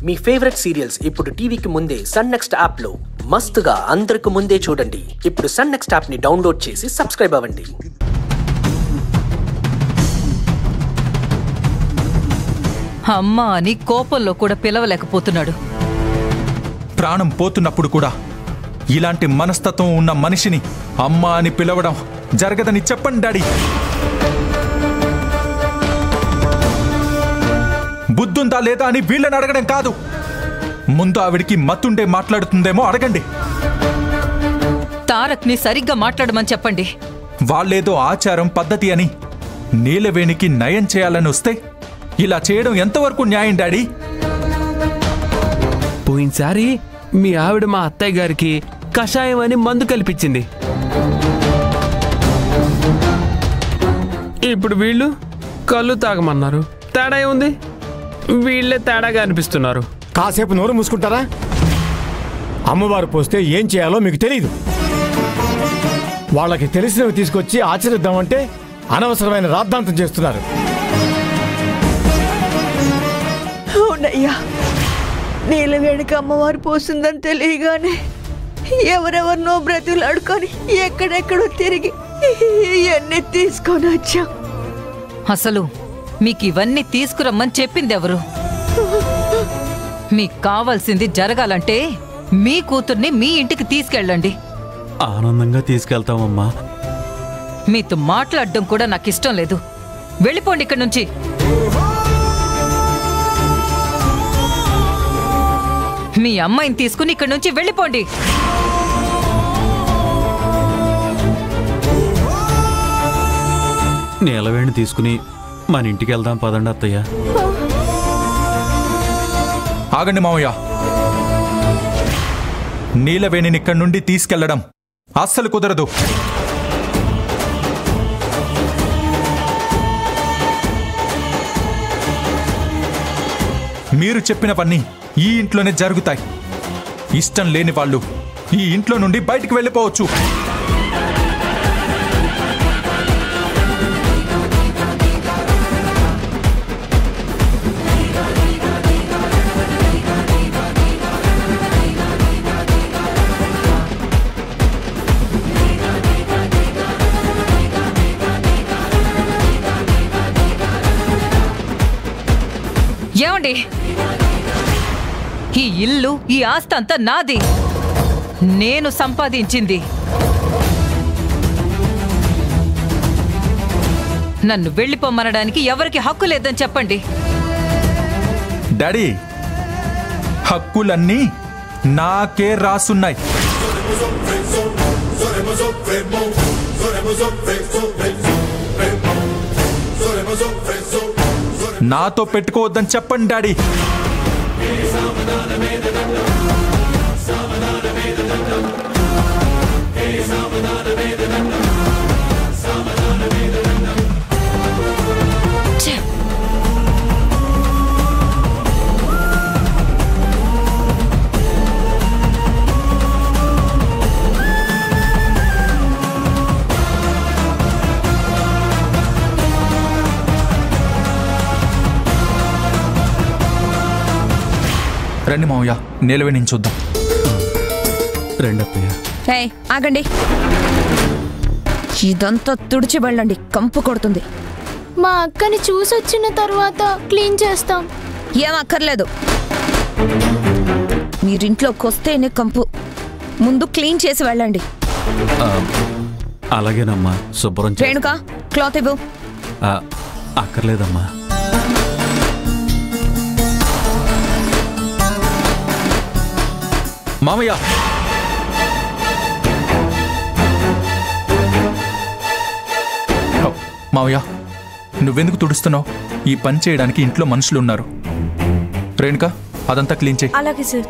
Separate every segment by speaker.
Speaker 1: మీ favourite serials ఇప్పుడు టీవీకి ముందే సన్ నెక్స్ట్ యాప్ లో మస్తుగా అందరికి ముందే చూడండి. ఇప్పుడు సన్ నెక్స్ట్ యాప్ ని డౌన్లోడ్ చేసి సబ్స్క్రైబ్ అవ్వండి.
Speaker 2: అమ్మా అని కోపంలో కూడా పిలవలేకపోతున్నాడు.
Speaker 3: ప్రాణం పోతున్నప్పుడు కూడా ఇలాంటి మనస్తత్వం ఉన్న మనిషిని అమ్మా అని పిలవడం జరగదని చెప్పండి డాడీ. బుద్ధుందా లేదా అని వీళ్ళని అడగడం కాదు, ముందు ఆవిడికి మత్తుండే మాట్లాడుతుందేమో అడగండి.
Speaker 2: తారక్ ని సరిగ్గా మాట్లాడమని చెప్పండి.
Speaker 3: వాళ్ళేదో ఆచారం పద్ధతి అని నీలవేణికి నయం చేయాలని వస్తే ఇలా చేయడం ఎంతవరకు న్యాయం డాడీ?
Speaker 4: పోయినసారి మీ ఆవిడ మా అత్తయ్య గారికి కషాయం అని మందు కల్పించింది. ఇప్పుడు వీళ్ళు కళ్ళు తాగమన్నారు. తేడా ఏముంది? వీళ్ళే తేడాగా అనిపిస్తున్నారు.
Speaker 5: కాసేపు నోరు మూసుకుంటారా? అమ్మవారు పోస్తే ఏం చేయాలో మీకు తెలీదు. వాళ్ళకి తెలిసినవి తీసుకొచ్చి ఆచరిద్దామంటే అనవసరమైన రాద్ధాంతం చేస్తున్నారు.
Speaker 6: అవునయ్యా, నీలవేణికి అమ్మవారు పోసిందని తెలియగానే ఎవరెవరినో బ్రతులాడుకొని ఎక్కడెక్కడో తిరిగి ఇవన్నీ తీసుకొని వచ్చా.
Speaker 2: అసలు మీకు ఇవన్నీ తీసుకురమ్మని చెప్పింది ఎవరు? మీకు కావాల్సింది జరగాలంటే మీ కూతుర్ని మీ ఇంటికి తీసుకెళ్ళండి.
Speaker 7: ఆనందంగా తీసుకెళ్తామమ్మా.
Speaker 2: మీతో మాట్లాడడం కూడా నాకు ఇష్టం లేదు. వెళ్ళిపోండి ఇక్కడి నుంచి. మీ అమ్మాయిని తీసుకుని ఇక్కడి నుంచి వెళ్ళిపోండి.
Speaker 7: నీలవేణి తీసుకుని మన ఇంటికి వెళ్దాం పదండి అత్తయ్య.
Speaker 3: ఆగండి మావయ్య, నీలవేణిని ఇక్కడి నుండి తీసుకెళ్లడం అస్సలు కుదరదు. మీరు చెప్పినవన్నీ ఈ ఇంట్లోనే జరుగుతాయి. ఇష్టం లేని వాళ్ళు ఈ ఇంట్లో నుండి బయటికి వెళ్ళిపోవచ్చు.
Speaker 2: ఏమండి, ఈ ఇల్లు ఈ ఆస్తి అంతా నాది, నేను సంపాదించింది. నన్ను వెళ్ళిపోమనడానికి ఎవరికి హక్కు లేదని చెప్పండి.
Speaker 3: డాడీ, హక్కులన్నీ నాకే రాసున్నాయి. నాతో పెట్టుకోవద్దని చెప్పండి డాడీ. రండి మావయ్య, నీలవేణిని చూద్దాం.
Speaker 7: రండి అత్తయ్య.
Speaker 8: ఆగండి, ఇదంతా తుడిచి వెళ్ళండి, కంపు కొడుతుంది.
Speaker 9: మా అక్కని చూసొచ్చిన తర్వాత క్లీన్ చేస్తాం.
Speaker 8: ఏం అక్కర్లేదు, మీరింట్లోకి వస్తేనే కంపు. ముందు క్లీన్ చేసి వెళ్ళండి.
Speaker 7: అలాగేనమ్మా, శుభ్రం.
Speaker 8: రేణుకా, క్లాత్ ఇవ్వు.
Speaker 7: అక్కర్లేదమ్మా.
Speaker 3: మామయ్య, మావయ్య, నువ్వెందుకు తుడుస్తున్నావు? ఈ పని చేయడానికి ఇంట్లో మనుషులున్నారు. రేణుక, అదంతా క్లీన్ చేయి.
Speaker 6: అలాగే సార్.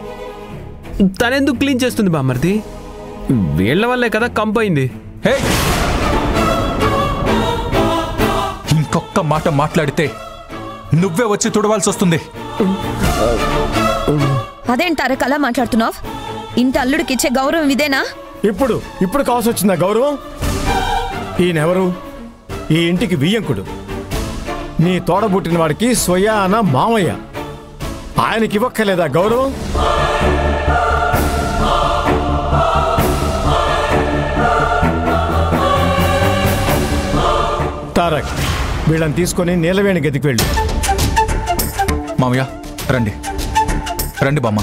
Speaker 4: తనెందుకు క్లీన్ చేస్తుంది బామ్మర్ది? వీళ్ళ వల్లే కదా కంపైంది.
Speaker 3: హే, ఇంకొక్క మాట మాట్లాడితే నువ్వే వచ్చి తుడవాల్సి వస్తుంది.
Speaker 8: అదేంటి తారక్ అలా మాట్లాడుతున్నావు? ఇంటి అల్లుడికి ఇచ్చే గౌరవం ఇదేనా?
Speaker 5: ఇప్పుడు కావాల్సి వచ్చిందా గౌరవం? ఈయనెవరు? ఈ ఇంటికి వియ్యంకుడు. నీ తోడబుట్టిన వాడికి స్వయాన మామయ్య. ఆయనకి ఇవ్వక్కర్లేదా గౌరవం? తారక్, వీళ్ళని తీసుకొని నీలవేణి గదికి వెళ్ళు.
Speaker 3: మామయ్య రండి రండి బామ్మ.